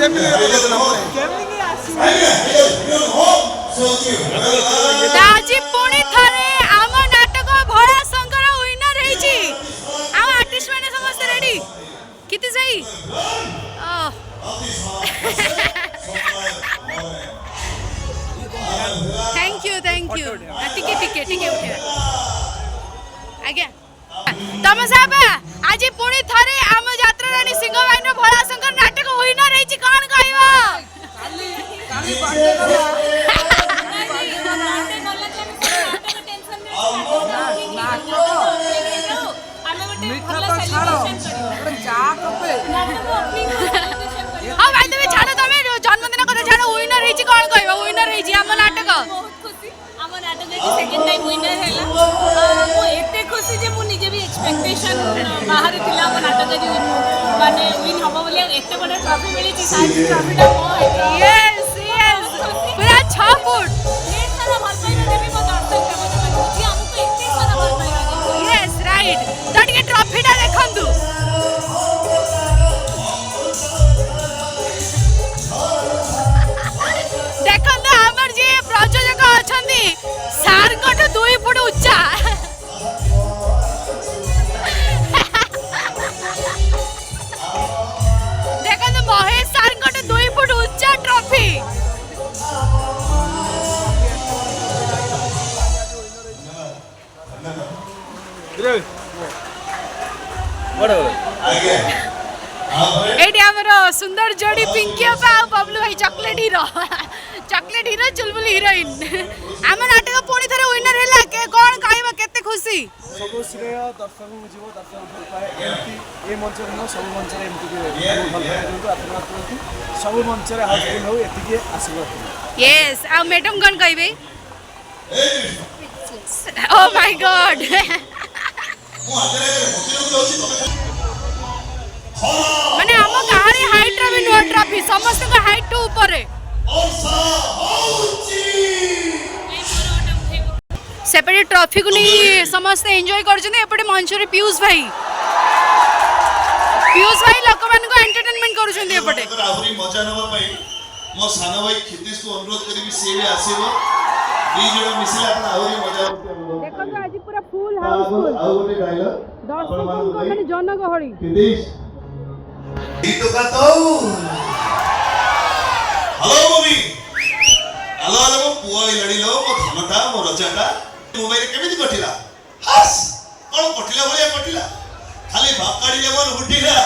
आज पुणी थरे आम नाटक भोला शंकर विनर हेची आम आर्टिस्ट माने समस्त रेडी किती सही थैंक यू टिके टिके टिके उठे आज्ञा तम साहब आज पुणी थरे आम यात्रा रानी सिंह वाइन भोला शंकर नाटक विनर हेची कोन कहबो हाँ भाई तुम्हें छाड़ो तुम्हें जन्मदिन कथा छाड़ो विनर हेची कोन कहबो विनर हेची आम नाटक बहुत खुशी आम नाटक के सेकंड टाइम विनर हैला मो एते खुशी जे मु निजे भी एक्सपेक्टेशन बाहर थिला आम नाटक जे माने विन हबो बोले एते बड़ ट्रॉफी मिली छी सारी ट्रॉफी मो यस पूरा 6 फुट ढेर सारा भल पाइबा देबी मो दर्शक के मते बुझी हमको एते सारा भल पाइबा यस राइट तो टिके ट्रॉफी टा देखंतु देखंतु हमर जे प्रयोजक अछंती सार कठ 2 फुट उच्चा देखंतु महेश सार कठ 2 फुट उच्चा ट्रॉफी एडी हमर सुंदर जोड़ी पिंकी अपा और बबलू भाई चॉकलेट हीरो चुलबुल हीरोइन आम नाटक पुणी थरे विनर हैला के कोन कहबो केते खुशी सब श्रेय दर्शक जीव दर्शक भल पाए एमती ए मंच न सब मंच रे एमती के भल पाए किंतु आत्मा करती सब मंच रे हाउसफुल हो एति के आशीर्वाद यस आ मैडम कोन कहबे ओ माय गॉड माने हम कहानी हाइट रे भी नो ट्रॉफी समस्त को हाइट टू ऊपर रे सेपटे ट्रॉफी को नहीं समस्त एंजॉय करछन एपटे मंच रे पीयूष भाई लोक मान को एंटरटेनमेंट करछन एपटे आहुरी मजा नबा पई मो सानो भाई खितेश को अनुरोध करी से भी आसीबो दी जण मिसिला अपन आहुरी मजा देखो तो आज पूरा फुल हाउसफुल आ गोटे गाइलो दर्शकों को माने जन गहली खितेश दीतो का तो हेलो मम्मी हेलो मो पुआ लड़ीलो मो धनटा मो रजाटा मोबाइल केमिति कटिला हस कोन कटिला बोलिया कटिला खाली भाकाडी लेवल हुटिला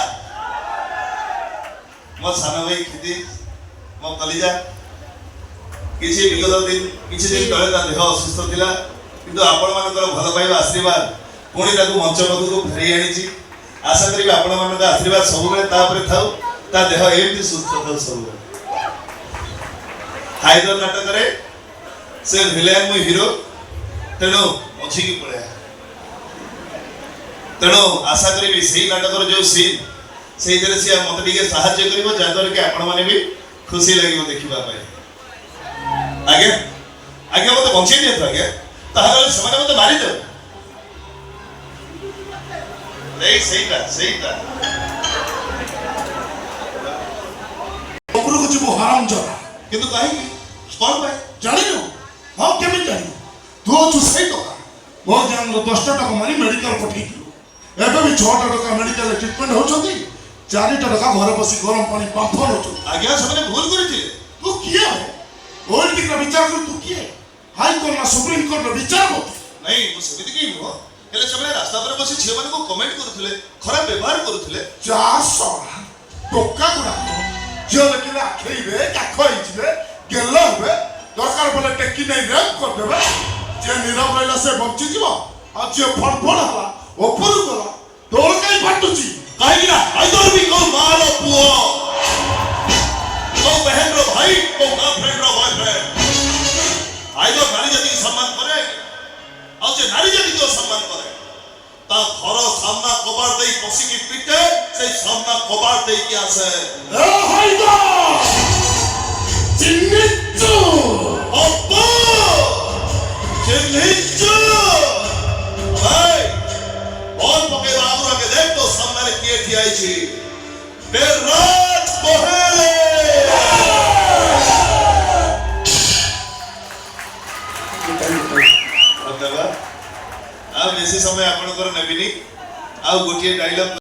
मो सानो भाई खितेश मो कलिजा किछि दिन तळे ता देह असुस्थ थिला किंतु आपण मानकर भल पाइबा आशीर्वाद पुणी ताकू मंच पाखु फेरी आनिछि आशा करी आपण मानकर आशीर्वाद सब बेले ता परे थाउ ता देह एमति सुस्थ थाउ सब बेले हाइदर नाटक रे से विलेन मु हीरो तेणु मझी की पड़े तेणु आशा करी से नाटक जो सीन से मत टे साहय कर जहाँद्वारा कि आपण मैंने भी खुशी लगे देखा आज्ञा आज्ञा मत बचे दिखाँ आज्ञा ताहले से मत मारिदे हराम जरा किंतु कहीं कौन पाए जानिनु हाँ केमिति जानिनु तू अच्छु सही टका मो जान 10 टका मारी मेडिकल पठेइलु एबे भी 6 टका मेडिकल ट्रीटमेंट होचंती 4 टका घर बसी गरम पानी पंप होचो आज्ञा सबने भूल करथिले तू किए है पॉलिटिक रा विचार कर तू किए हाई कोर्ट ना सुप्रीम कोर्ट रा विचार मत नहीं मु समिति की हो हेले सबने रास्ता पर बसी छे माने को कमेंट करथिले खराब व्यवहार करथिले 400 टका गुडा जो लेकिन आखेइबे काखई जिबे गेलो बे दरकार बोले टेकी नहीं रेप कर देबे जे नीरव रहला से बंची जीवो आ जे फड़फड़ हला ऊपर गला तोर कई फाटुची काहे ना आइदर भी को मार पुओ को बहन रो भाई को गर्लफ्रेंड रो बॉयफ्रेंड आइदर नारी जाति सम्मान करे आ जे नारी जाति को सम्मान करे ता घर सामना कबाड़ देई पसी की पीटे से सामना कबाड़ देई के आसे ए हाइदर चिन्निचु अब्बा चिन्निचु भाई और पके बाबू के देख तो सामने किए थी आई छी बेराज कोहेले ଆଉ ବେଶୀ ସମୟ ଆପଣଙ୍କର ନେବିନି ଆଉ ଗୋଟିଏ ଡାଇଲଗ